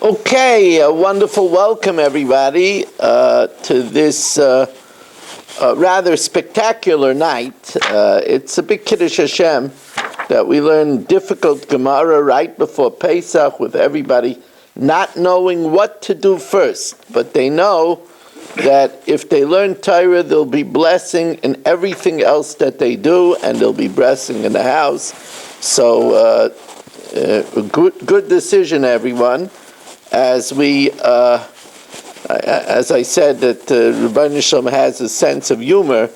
Okay, a wonderful welcome, everybody, to this rather spectacular night. It's a big Kiddush Hashem that we learn difficult Gemara right before Pesach with everybody not knowing what to do first. But they know that if they learn Torah, there'll be blessing in everything else that they do, and there'll be blessing in the house. So, good decision, everyone. As I said, that Rebbeinu Shalom has a sense of humor.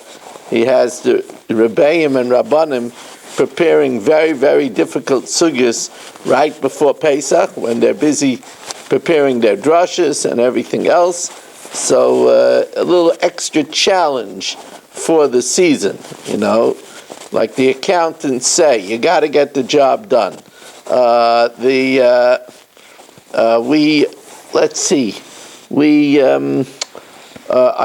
He has the Rebbeim and Rabbanim preparing very, very difficult sugyas right before Pesach when they're busy preparing their drushes and everything else. So a little extra challenge for the season, like the accountants say, you got to get the job done. We are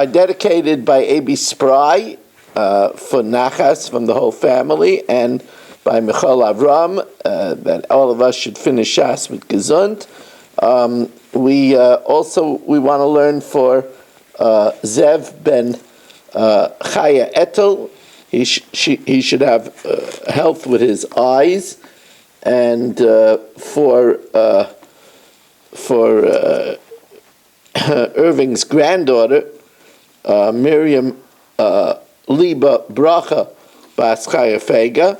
dedicated by A.B. Spry for Nachas from the whole family, and by Michal Avram that all of us should finish Shas with Gesund. We want to learn for Zev ben Chaya Etel. He should have health with his eyes, and for Irving's granddaughter, Miriam Liba Bracha Bas Chaya Fega.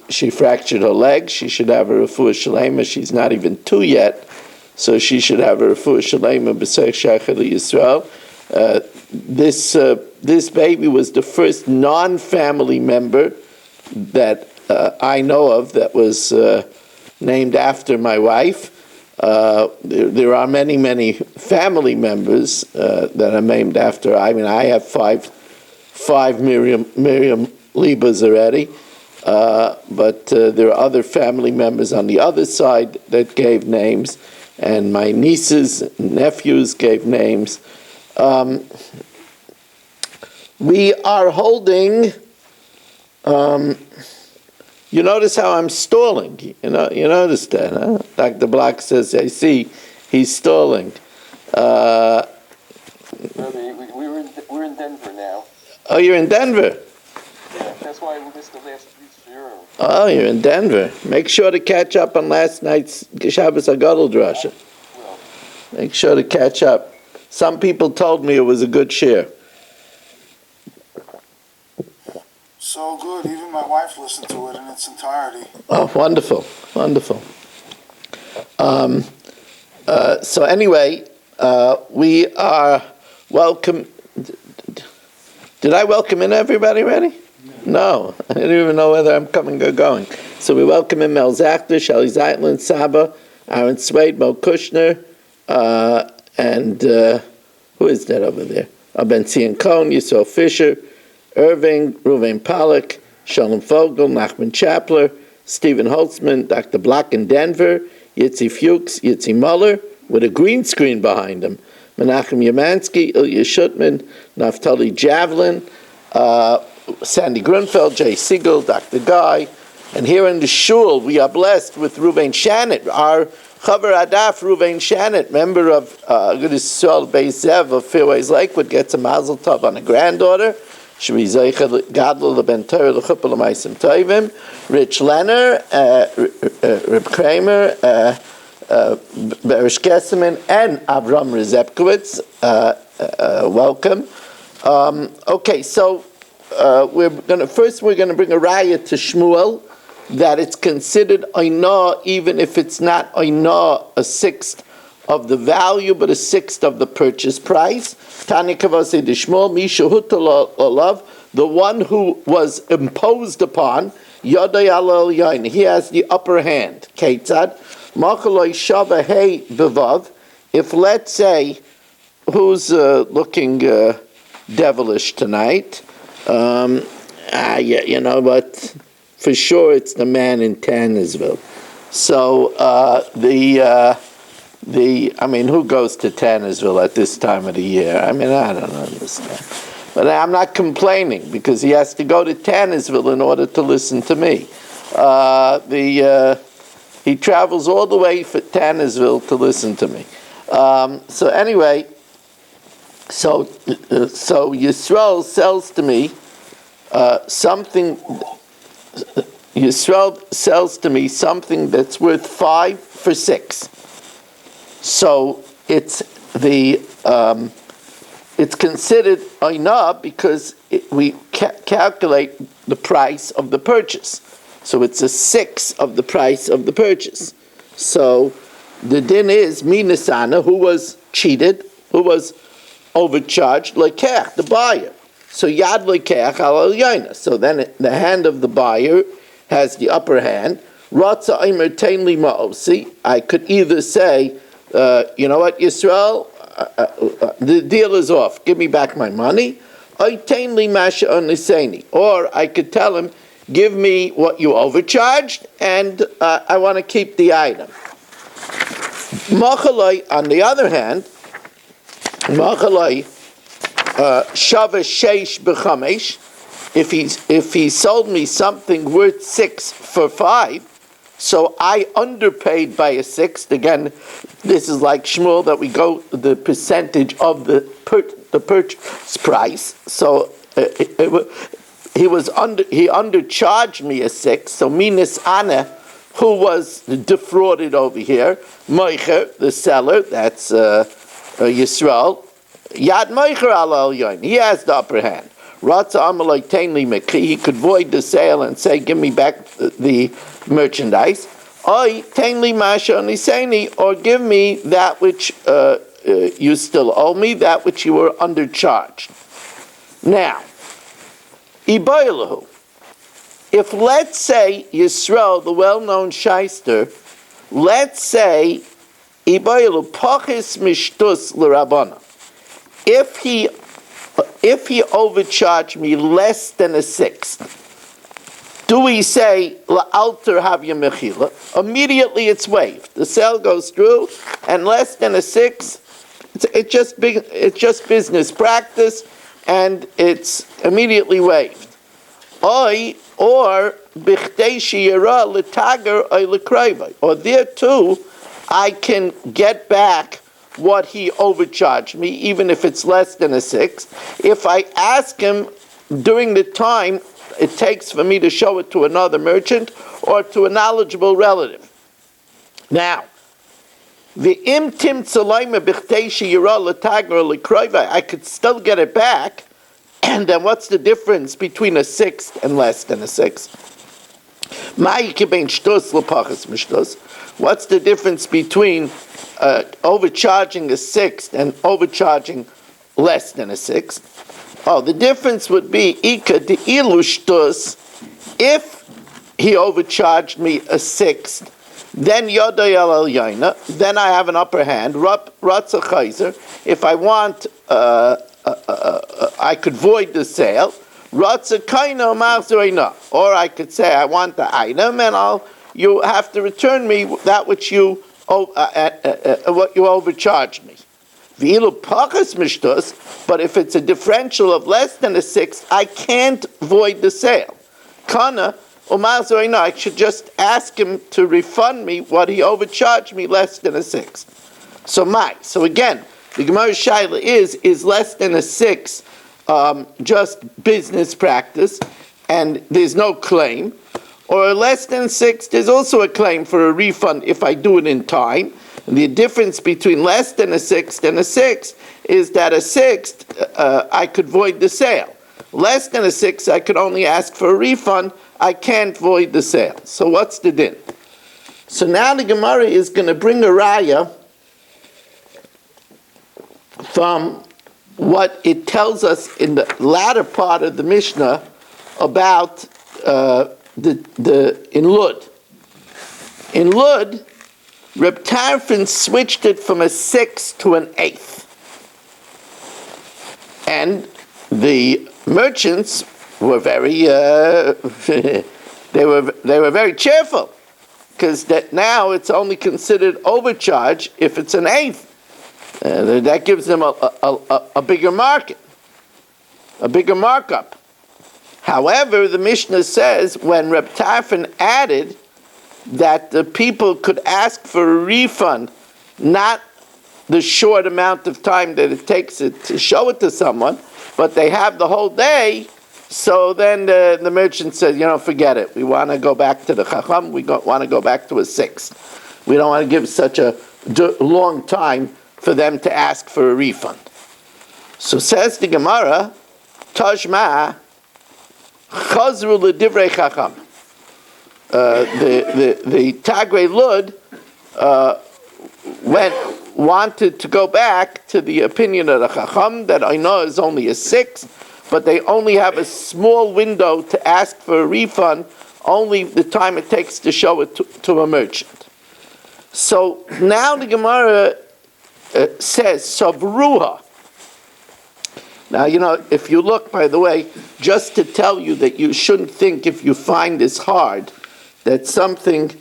She fractured her leg. She should have a refuah shalema. She's not even 2 yet, so she should have a refuah shalema b'seich shachar Yisrael. This baby was the first non-family member that I know of that was named after my wife. There are many, many family members that are named after. I mean, I have five Miriam Libas already, but there are other family members on the other side that gave names, and my nieces and nephews gave names. We are holding. You notice how I'm stalling. You notice that, huh? Dr. Block says, I see, he's stalling. We're in Denver now. Oh, you're in Denver? Yeah, that's why we missed the last week's zero. Oh, you're in Denver. Make sure to catch up on last night's Shabbos Agadol Drasha. Well, Make sure to catch up. Some people told me it was a good share. So good, even my wife listened to it in its entirety. Oh, wonderful, wonderful. So anyway, we are welcome. Did I welcome in everybody already? No, I didn't even know whether I'm coming or going. So we welcome in Mel Zachter, Shelley Zeitlin, Saba, Aaron Swade, Mo Kushner, and who is that over there? Ben Zion Cohn, Yisrael Fisher, Irving, Ruvain Pollack, Shalom Fogel, Nachman Chapler, Stephen Holtzman, Dr. Block in Denver, Yitzi Fuchs, Yitzi Muller, with a green screen behind him, Menachem Yamansky, Ilya Shutman, Naftali Javelin, Sandy Grunfeld, Jay Siegel, Dr. Guy, and here in the shul we are blessed with Ruvain Shanit, our Chaver Adaf Ruvain Shanit, member of Good Yisrael Beis Zev of Fairways Lakewood, gets a mazel tov on a granddaughter. Rich Lenner, Reb Kramer, Berish Kesselman, and Avram Rezepkowitz. Welcome. Okay, so we're gonna bring a raya to Shmuel that it's considered oinah even if it's not oinah a sixth of the value, but a sixth of the purchase price. Tanya Kavase de Shmuel, Mishahutal Olav, the one who was imposed upon, Yodai Alal Yain, he has the upper hand. Ketzad, Machaloi Shava Hey Bevav, if let's say, who's looking devilish tonight, but for sure it's the man in Tannersville. So who goes to Tannersville at this time of the year? I don't understand. But I'm not complaining because he has to go to Tannersville in order to listen to me. He travels all the way from Tannersville to listen to me. So anyway, so Yisrael sells to me something. Yisrael sells to me something that's worth 5 for 6. So it's considered oina because we calculate the price of the purchase. So it's a 1/6 of the price of the purchase. So the din is minasana, who was cheated, who was overcharged, lekech, the buyer. So yad lekech al yaina. So then the hand of the buyer has the upper hand. Ratza aimer tainli ma'osi. I could either say, you know what, Yisrael, the deal is off. Give me back my money. Or I could tell him, give me what you overcharged, and I want to keep the item. Machalai, on the other hand, Machalai shava sheish b'chamesh. If he sold me something worth 6 for 5, so I underpaid by a 1/6. Again, this is like Shmuel that we go the percentage of the purchase price. So he undercharged me a 6. So minus ana, who was defrauded over here, Meicher, the seller, that's Yisrael, Yad Meicher al Yomi. He has the upper hand. He could void the sale and say, give me back the merchandise. Or give me that which you still owe me, that which you were undercharged. Now, if let's say Yisrael, the well-known shyster, let's say if he overcharged me less than a 1/6, do we say la'alter havya mechila? Immediately it's waived. The sale goes through, and less than a 1/6, it's just business practice, and it's immediately waived. Or bichdei sheyira letager oy lekrayvay. Or there too, I can get back what he overcharged me, even if it's less than a 1/6. If I ask him during the time it takes for me to show it to another merchant or to a knowledgeable relative. Now, I could still get it back, and then what's the difference between a 1/6 and less than a 1/6? What's the difference between overcharging a 1/6 and overcharging less than a 1/6? Oh, the difference would be if he overcharged me a 1/6, then yoday al yaina, then I have an upper hand. Ratza chayzer. If I want, I could void the sale. Ratza kaina ma'azreina, or I could say I want the item, and you have to return me that which you what you overcharged me. But if it's a differential of less than a 1/6, I can't void the sale. Kana I should just ask him to refund me what he overcharged me less than a 1/6. So again, the Gemara Shaila is less than a 1/6 just business practice, and there's no claim. Or less than 1/6, there's also a claim for a refund if I do it in time. And the difference between less than a 1/6 and a 1/6 is that a 1/6 I could void the sale. Less than a 1/6, I could only ask for a refund. I can't void the sale. So what's the din? So now the Gemara is going to bring a raya from what it tells us in the latter part of the Mishnah about in Lud. In Lud, Reb Tarfon switched it from a 1/6 to an 1/8, and the merchants were very they were very cheerful, because that now it's only considered overcharge if it's an 1/8. That gives them a bigger market, a bigger markup. However, the Mishnah says when Reb Tarfon added that the people could ask for a refund, not the short amount of time that it takes it to show it to someone, but they have the whole day. So then the merchant says, forget it. We want to go back to the chacham. We want to go back to a 6. We don't want to give such a long time for them to ask for a refund. So says the Gemara, Tashma chazru l'divrei chacham. The Tagrei Lud wanted to go back to the opinion of the chacham that I know is only a 6, but they only have a small window to ask for a refund, only the time it takes to show it to a merchant. So now the Gemara says, Savruha. Now, if you look, by the way, just to tell you that you shouldn't think if you find this hard, that something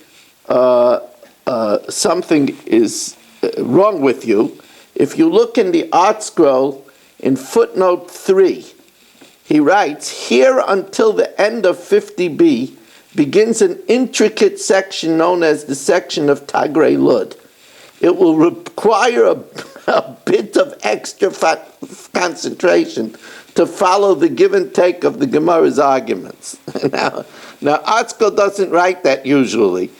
is wrong with you. If you look in the Art Scroll, in footnote 3, he writes, here until the end of 50b begins an intricate section known as the section of Tagrei Lud. It will require a bit of extra concentration to follow the give and take of the Gemara's arguments. Now Art Scroll doesn't write that usually.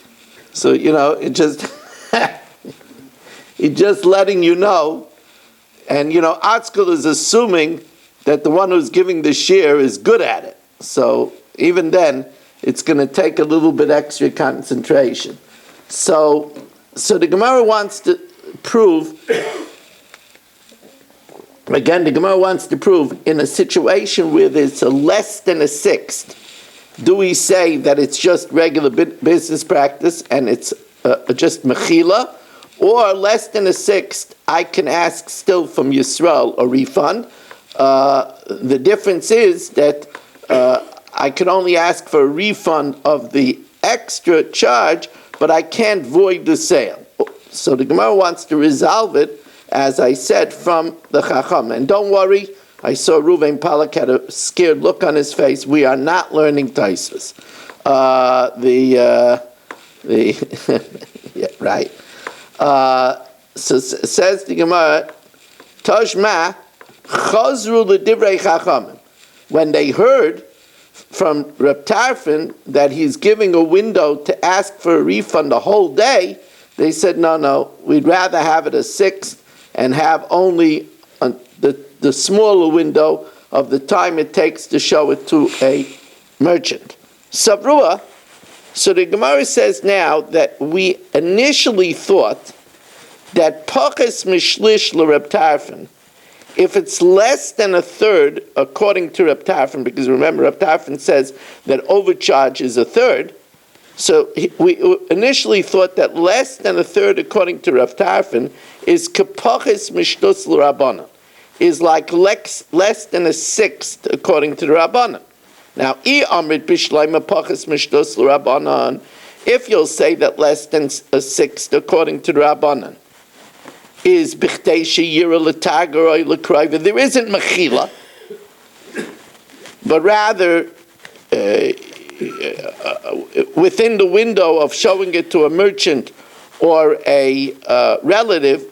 So, it just, it's just letting you know. And, Art Scroll is assuming that the one who's giving the shir is good at it. So even then, it's going to take a little bit extra concentration. So the Gemara wants to prove, again, the Gemara wants to prove in a situation where there's a less than a 6th, do we say that it's just regular business practice and it's just mechila, or less than a 6th, I can ask still from Yisrael a refund? The difference is that I can only ask for a refund of the extra charge, but I can't void the sale. So the Gemara wants to resolve it, as I said, from the Chacham. And don't worry, I saw Ruvain Palak had a scared look on his face. We are not learning Taisvus. Yeah, right. So says the Gemara, Tashma chazru l'divrei chachamim. When they heard from Reb Tarfon that he's giving a window to ask for a refund the whole day, they said, no, we'd rather have it a 6th and have only the smaller window of the time it takes to show it to a merchant. Savrua, so the Gemara says now that we initially thought that Pachas Mishlish l'Reb Tarfon, if it's less than a third, according to Reb Tarfon, because remember, Reb Tarfon says that overcharge is a third, so we initially thought that less than a third, according to Reb Tarfon, is Kapachis Mishtus l'Rabbanan, is like less than a 6th, according to the Rabbanan. Now, Amrit Bishleima Pachis Mishtus l'Rabbanan, if you'll say that less than a 6th, according to the Rabbanan, is Bichtei Sheyira L'Tagaroi L'Kraiva. There isn't Mechila, but rather within the window of showing it to a merchant or a relative,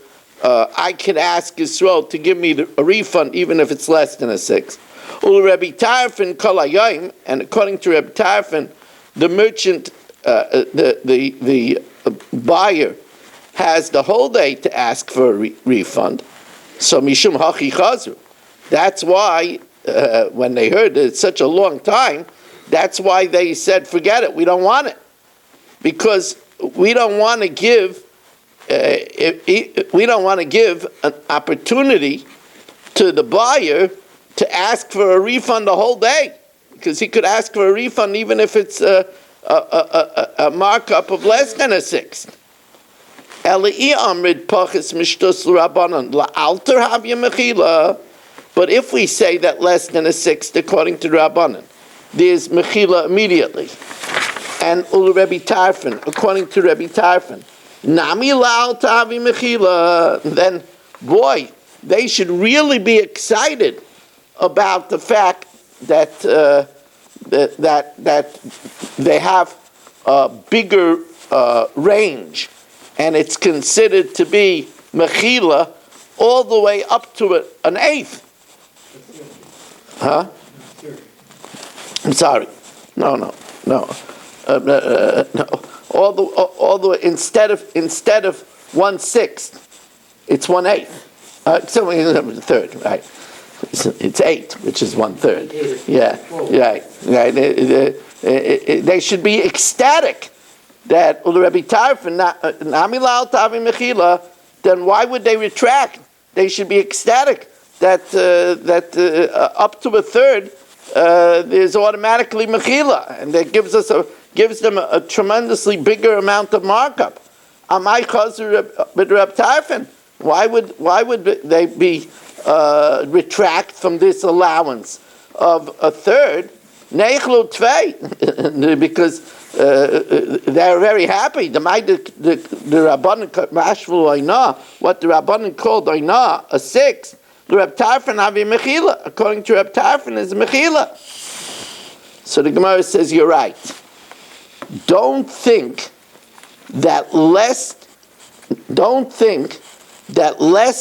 I could ask Yisrael to give me a refund even if it's less than a 6th. Rebbe Tarfon Kol Hayom, and according to Rebbe Tarfon, the merchant, the buyer, has the whole day to ask for a refund. So Mishum Hachi Chazru. That's why, when they heard that it's such a long time, that's why they said, forget it, we don't want it. Because we don't want to give an opportunity to the buyer to ask for a refund the whole day. Because he could ask for a refund even if it's a markup of less than a 6th. But if we say that less than a 6th, according to Rabbanan, there's mechila immediately. And Rebbe Tarfon, according to Rebbe Tarfon, Nami la'al tavi mechila, then, boy, they should really be excited about the fact that that they have a bigger range, and it's considered to be mechila all the way up to an eighth. Huh? I'm sorry. No. No. All the way instead of 1/6, it's 1/8. So third, right? It's 8, which is 1/3. Yeah, right. They should be ecstatic that Rabbi Tarfon Namilal Tavi Mechila. Then why would they retract? They should be ecstatic that up to a third there's automatically mechila, and that gives them a tremendously bigger amount of markup. Amai chazer with Reb Tarfon. Why would they be retract from this allowance of a third? Neichlu tvei, because they're very happy. The Rabbanan mashvu oina, what the Rabbanan called oina, a 6. The Reb Tarfon have a mechila. According to Reb Tarfon, is mechila. So the Gemara says you're right. Don't think that less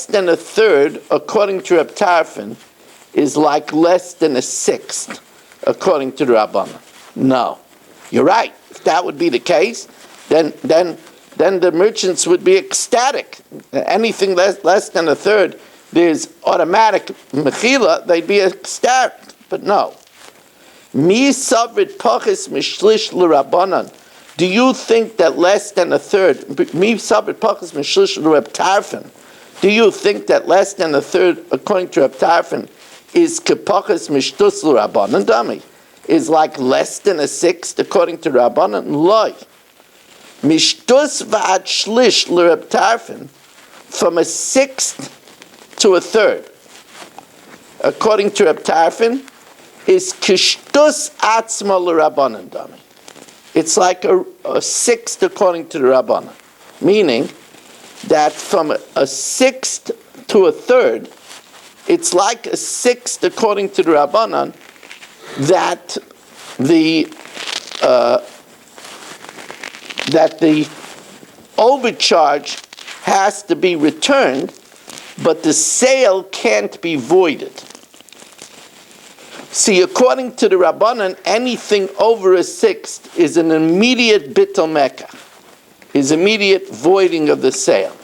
than a third, according to Reb Tarfon, is like less than a 1/6, according to the Rabbanan. No, you're right. If that would be the case, then the merchants would be ecstatic. Anything less than a third, there's automatic mechila, they'd be ecstatic. But no. Mi savrit pachis mishlish l'Rabbanan. Do you think that less than a third, mi sabrit pachas mishlish Reb Tarfon, do you think that less than a third, according to Reb Tarfon, is kepachas mishtus l'Rabbanan dami? Is like less than a 1/6, according to Rabbanan? Loi. Mishtus v'ad shlish l'Reb Tarfon, from a 1/6 to a third, according to Reb Tarfon, is kishtus atzma l'Rabbanan dami. It's like a 1/6 according to the Rabbanan, meaning that from a 1/6 to a third, it's like a 1/6 according to the Rabbanan that the overcharge has to be returned, but the sale can't be voided. See, according to the Rabbanan, anything over a 1/6 is an immediate bittul mekach, is immediate voiding of the sale.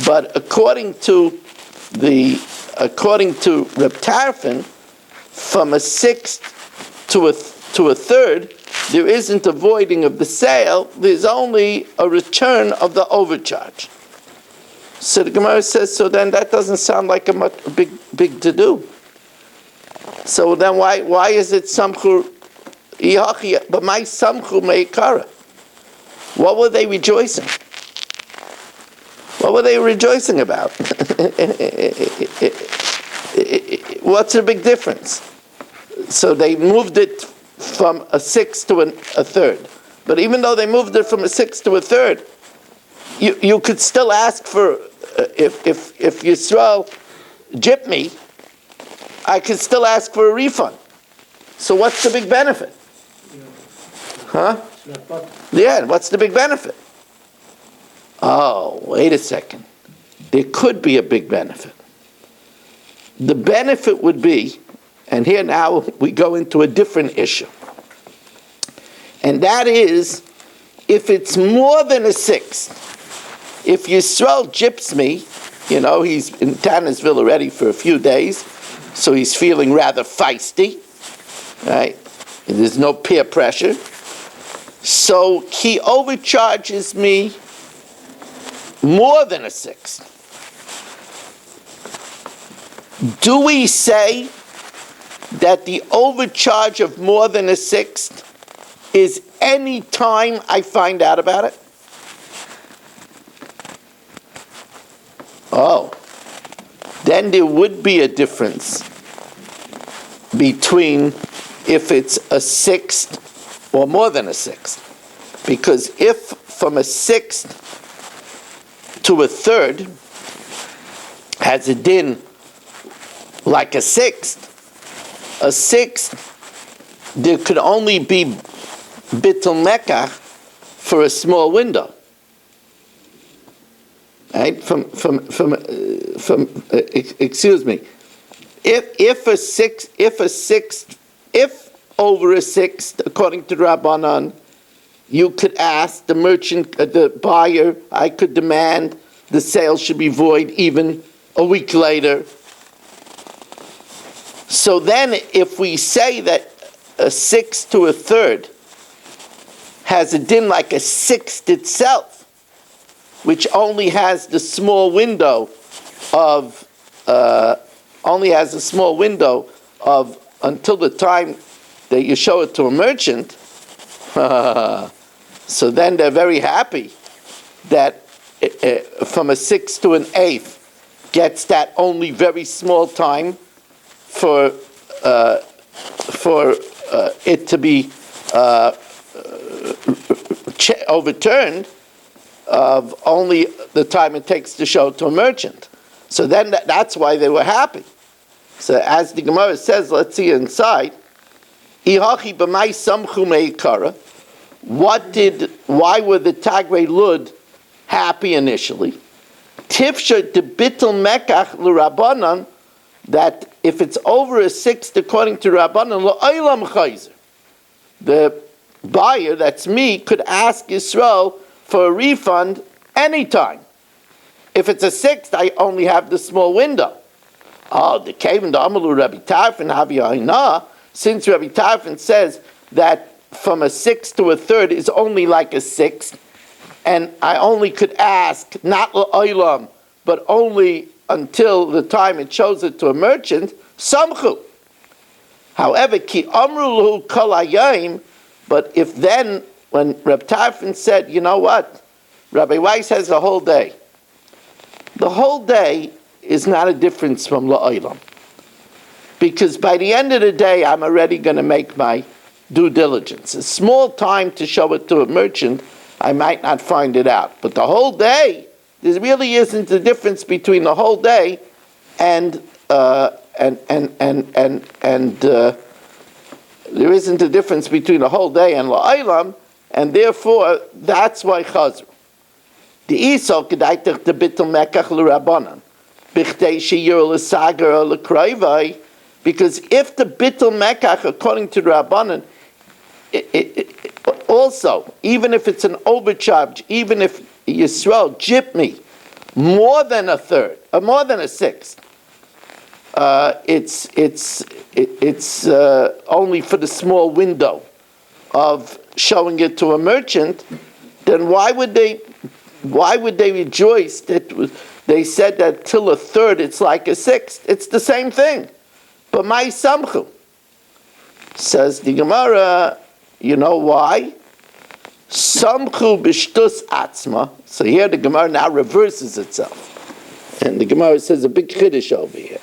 But according to Reb Tarfon, from a 1/6 to a third, there isn't a voiding of the sale. There's only a return of the overcharge. So the Gemara says, so then that doesn't sound like a big to do. So then why is it samchu ihachi? But my samchu meikara. What were they rejoicing? What were they rejoicing about? What's the big difference? So they moved it from a 1/6 to a third. But even though they moved it from a 1/6 to a third, you could still ask for if Yisrael gypped me, I could still ask for a refund. So what's the big benefit? Huh? Yeah, what's the big benefit? Oh, wait a second. There could be a big benefit. The benefit would be, and here now we go into a different issue, and that is, if it's more than a 1/6, if Yisrael gyps me, he's in Tannersville already for a few days, so he's feeling rather feisty, right? And there's no peer pressure. So he overcharges me more than a 1/6. Do we say that the overcharge of more than a 1/6 is any time I find out about it? Oh, then there would be a difference between if it's a 1/6 or more than a 1/6. Because if from a 1/6 to a third has a din like a 1/6, a 1/6, there could only be bittul mekach for a small window. Right? Excuse me. If over a sixth, according to Rabbanan, you could ask the merchant, the buyer, I could demand the sale should be void even a week later. So then if we say that a sixth to a third has a din like a sixth itself, which only has the small window of, until the time that you show it to a merchant, so then they're very happy that from a sixth to an eighth gets that only very small time for it to be overturned of only the time it takes to show it to a merchant. So then that's why they were happy. So as the Gemara says, let's see inside. Why were the Tagrei Lud happy initially? Tifsha de bitul mekach l'Rabbanan, that if it's over a sixth according to Rabbanan, l'olam chayzer, the buyer, that's me, could ask Yisrael for a refund anytime. If it's a sixth, I only have the small window. Oh, the Kavan the Amalu Rabbi Tarfon Havi Aina, since Rabbi Tarfon says that from a sixth to a third is only like a sixth, and I only could ask, not l'olam, but only until the time it shows it to a merchant, samchu. However, ki amru lahu kol hayom, but if then, when Reb Tarfon said, you know what, Rabbi Weiss has the whole day is not a difference from la'olam. Because by the end of the day, I'm already going to make my due diligence. A small time to show it to a merchant, I might not find it out. But the whole day, there really isn't a difference between the whole day and there isn't a difference between the whole day and la'olam, and therefore that's why chazru. The isol kedaitach the bitul mekach l'Rabbanan b'chtei sheyir l'sagar l'kroivai, because if the bitul mekach according to the Rabbanan, also even if it's an overcharge, even if Yisrael gypped me more than a third or more than a sixth, it's only for the small window of showing it to a merchant. Then why would they rejoice that they said that till a third it's like a sixth? It's the same thing. But my samchu, says the Gemara, you know why? Samchu b'shtus atzma. So here the Gemara now reverses itself. And the Gemara says a big chiddush over here.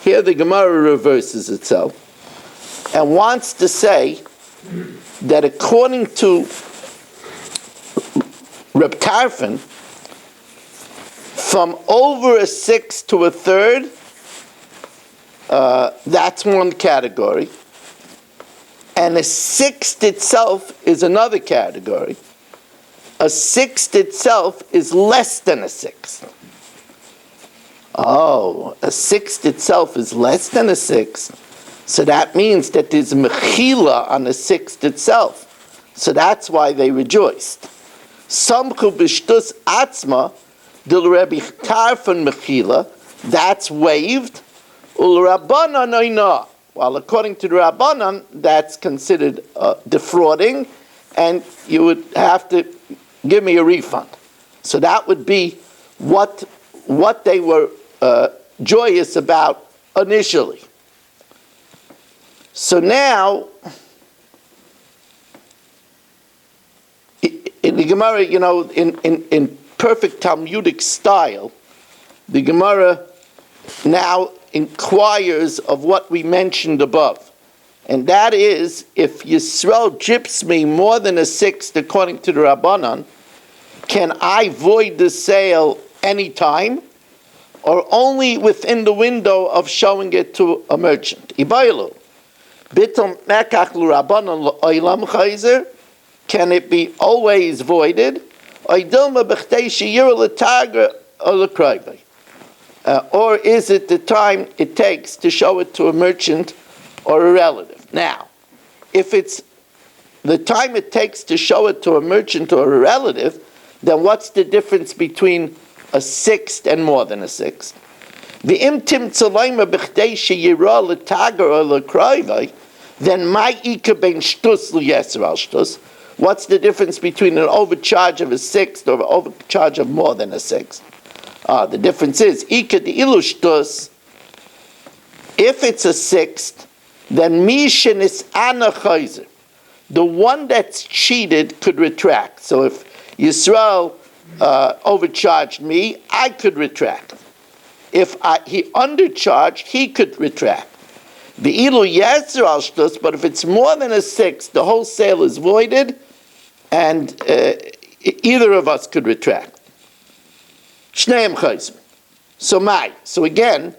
Here the Gemara reverses itself and wants to say that according to Reb Tarfon, from over a sixth to a third, that's one category. And a sixth itself is another category. A sixth itself is less than a sixth. Oh, a sixth itself is less than a sixth. So that means that there's mechila on the sixth itself. So that's why they rejoiced. Samchu b'shtus atzma, dil Rabbi Tarfon mechila, that's waived. Ul Rabbanan oina. While according to the Rabbanan, that's considered defrauding, and you would have to give me a refund. So that would be what they were joyous about initially. So now, in the Gemara, in perfect Talmudic style, the Gemara now inquires of what we mentioned above. And that is, if Yisrael gyps me more than a sixth according to the Rabbanan, can I void the sale anytime, or only within the window of showing it to a merchant? Ibaylu. Bitum mekach l'Rabbanan l'olam chayzer, can it be always voided? Or is it the time it takes to show it to a merchant or a relative? Now, if it's the time it takes to show it to a merchant or a relative, then what's the difference between a sixth and more than a sixth? Then my ika ben shtus l'yeser al shtus. What's the difference between an overcharge of a sixth or an overcharge of more than a sixth? The difference is ika de ilu shtus. If it's a sixth, then mishin is ana chayzer. The one that's cheated could retract. So if Yisrael overcharged me, I could retract. If he undercharged, he could retract. The ilu yeser al shtus, but if it's more than a sixth, the whole sale is voided, and either of us could retract. Shneim chayzim. So again,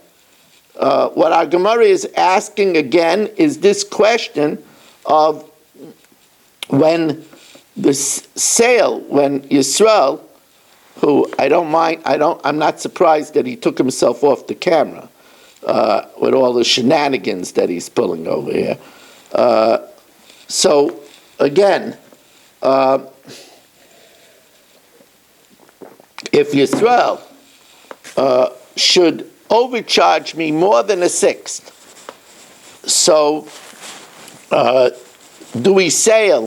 what our Gemara is asking again is this question of when the sale, when Yisrael, who I'm not surprised that he took himself off the camera with all the shenanigans that he's pulling over here. So again, if Yisrael should overcharge me more than a sixth, so do we say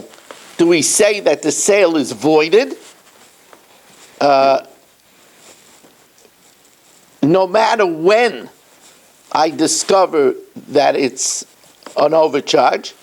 that the sale is voided? No matter when I discover that it's an overcharge,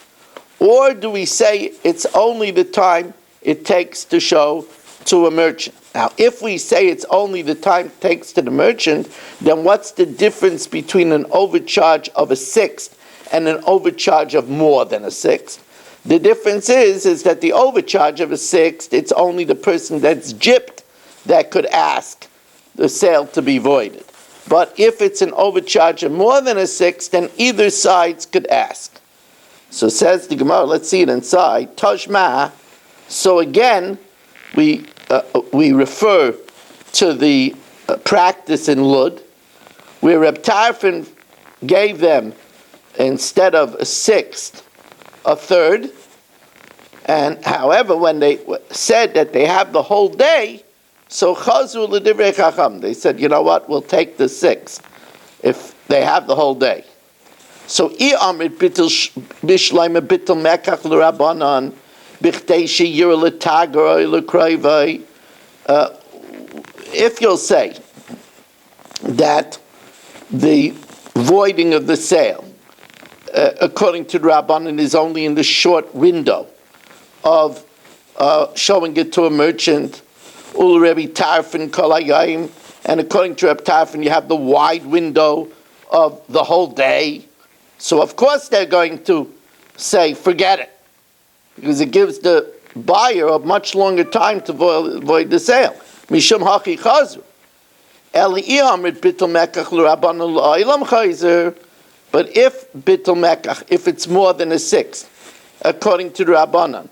or do we say it's only the time it takes to show to a merchant? Now, if we say it's only the time it takes to the merchant, then what's the difference between an overcharge of a sixth and an overcharge of more than a sixth? The difference is that the overcharge of a sixth, it's only the person that's gypped that could ask the sale to be voided. But if it's an overcharge of more than a sixth, then either sides could ask. So says the Gemara, let's see it inside. Tashma. So again, we refer to the practice in Lud, where Reb Tarfon gave them, instead of a sixth, a third. And however, when they said that they have the whole day, so chazu l'divrei chacham, they said, you know what, we'll take the sixth if they have the whole day. So i'amrit bitul bishleima bitul mekach l'rabanan b'chtei sheyir l'tagar l'kroivai. If you'll say that the voiding of the sale, according to the Rabbanan, is only in the short window of showing it to a merchant, ul Rebbe Tarfon kol hayom, and according to Rebbe Tarfon, you have the wide window of the whole day. So of course they're going to say, forget it, because it gives the buyer a much longer time to void the sale. Mishum hachi chazu. Eli i'amrit bitul mekach l'Rabbanan l'olam chayzer. But if bitul mekach, if it's more than a sixth, according to the Rabbanan,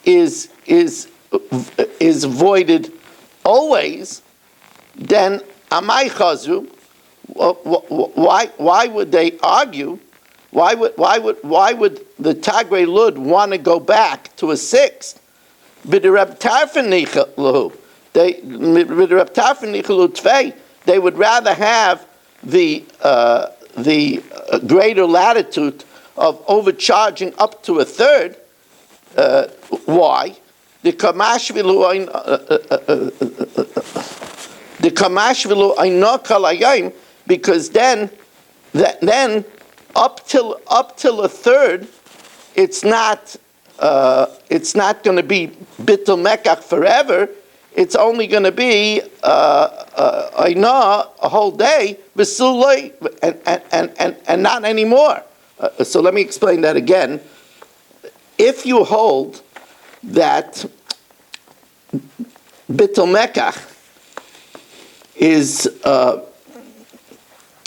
is voided always, then amai chazu. Why would they argue? Why would the Tagrei Lud want to go back to a sixth? B'derab Tarfon nicha lahu. They would rather have the greater latitude of overcharging up to a third. Why? The kamash v'lu ayno kol hayom, because then up till a third, it's not going to be bitul mekach forever. It's only going to be a whole day, and not anymore. So let me explain that again. If you hold that bitul mekach is,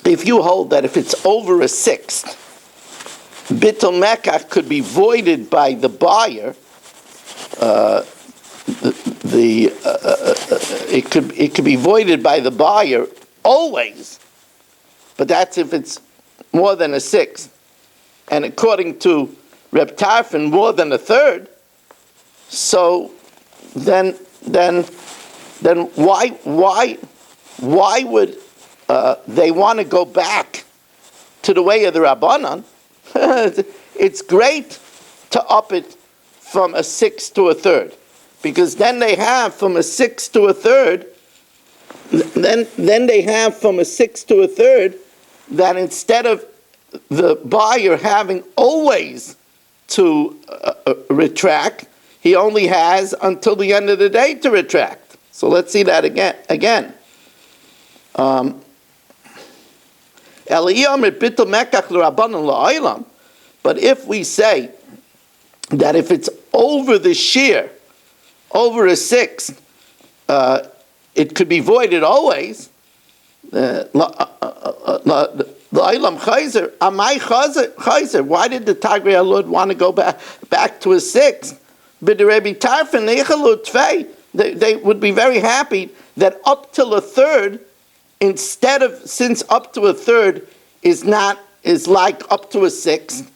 if you hold that if it's over a sixth, bitul mekach could be voided by the buyer, it could be voided by the buyer always, but that's if it's more than a sixth. And according to Reb Tarfon, more than a third. So then why would they want to go back to the way of the Rabbanan? It's great to up it from a sixth to a third, because then they have from a sixth to a third. Then they have from a sixth to a third that instead of the buyer having always to retract, he only has until the end of the day to retract. So let's see that again. But if we say that if it's over the shear, over a sixth, it could be voided always. Why did the Tagri Alud want to go back to a sixth? They would be very happy that up till a third, since up to a third is like up to a sixth,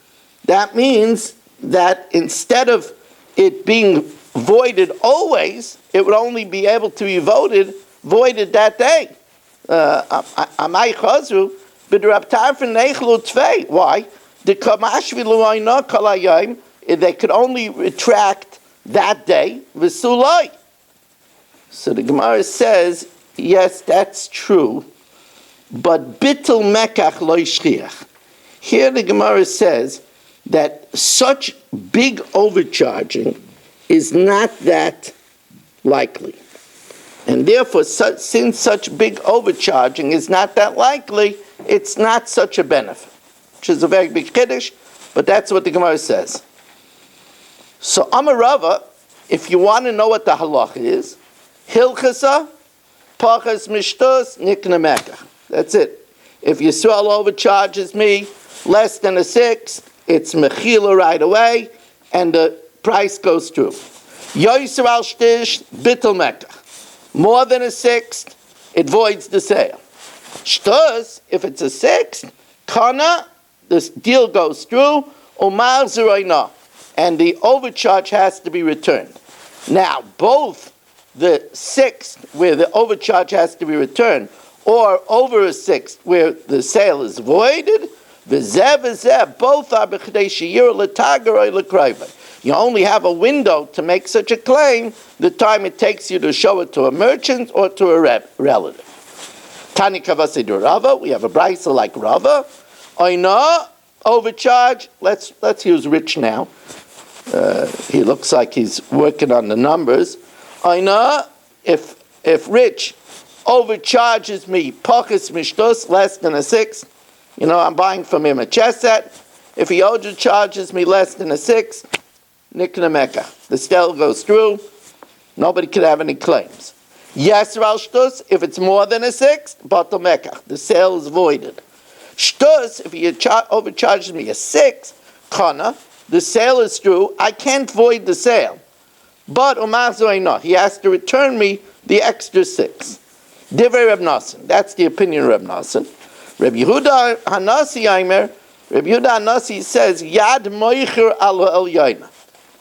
that means that instead of it being voided always, it would only be able to be voided that day. Why? They could only retract that day. So the Gemara says, yes, that's true, but bitul mekach lo yishchiach. Here the Gemara says that such big overcharging is not that likely. And therefore, since such big overcharging is not that likely, it's not such a benefit, which is a very big kiddush, but that's what the Gemara says. So Amar Rava, if you want to know what the halacha is, hilchasa, pachas mishtos, nikna mekach. That's it. If Yisrael overcharges me less than a sixth, it's mechila right away, and the price goes through. Yoiser al shtish, bitul mekach. More than a sixth, it voids the sale. Shtus, if it's a sixth, kana, this deal goes through, umar zeroina, and the overcharge has to be returned. Now, both the sixth, where the overcharge has to be returned, or over a sixth, where the sale is voided, both are b'chdei sheyira l'tagar or l'krayva. You only have a window to make such a claim the time it takes you to show it to a merchant or to a relative. Tani kavasidur Rava, we have a brisa like Rava. Oina, overcharge. Let's use Rich now. He looks like he's working on the numbers. Oina, if Rich overcharges me pachas mishtos, less than a sixth, I'm buying from him a chess set. If he overcharges me less than a sixth, nikna meka. The sale goes through. Nobody could have any claims. Yes, Ral Shtus, if it's more than a sixth, batal meka. The sale is voided. Shtus, if he overcharges me a sixth, kana, the sale is through. I can't void the sale. But umar zoyna, he has to return me the extra six. Divrei Reb Nosson. That's the opinion of Reb Nosson. Reb Yehuda Hanasi Aimer. Reb Yehuda Hanasi says Yad Moicher al Elyoina.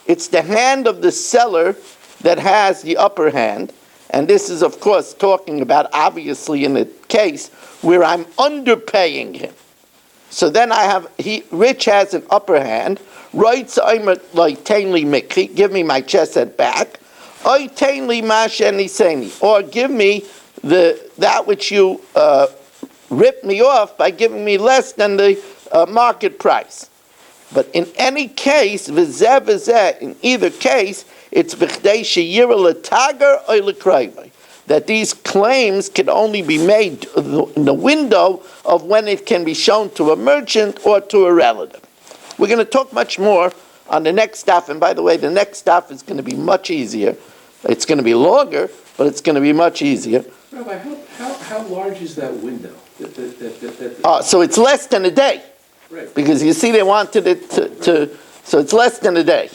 It's the hand of the seller that has the upper hand, and this is, of course, talking about obviously in a case where I'm underpaying him. So then Rich has an upper hand. Writes Aimer like Tainli Mikri, give me my chesed back. Oy Tainli Masheni Seni, or give me that which you ripped me off by giving me less than the market price. But in any case, in either case, it's b'chdei sheyira l'tagar or l'krayva, that these claims can only be made in the window of when it can be shown to a merchant or to a relative. We're going to talk much more on the next daf, and by the way, the next daf is going to be much easier. It's going to be longer, but it's going to be much easier. Rabbi, how large is that window? So it's less than a day. Right. Because you see they wanted it to so it's less than a day.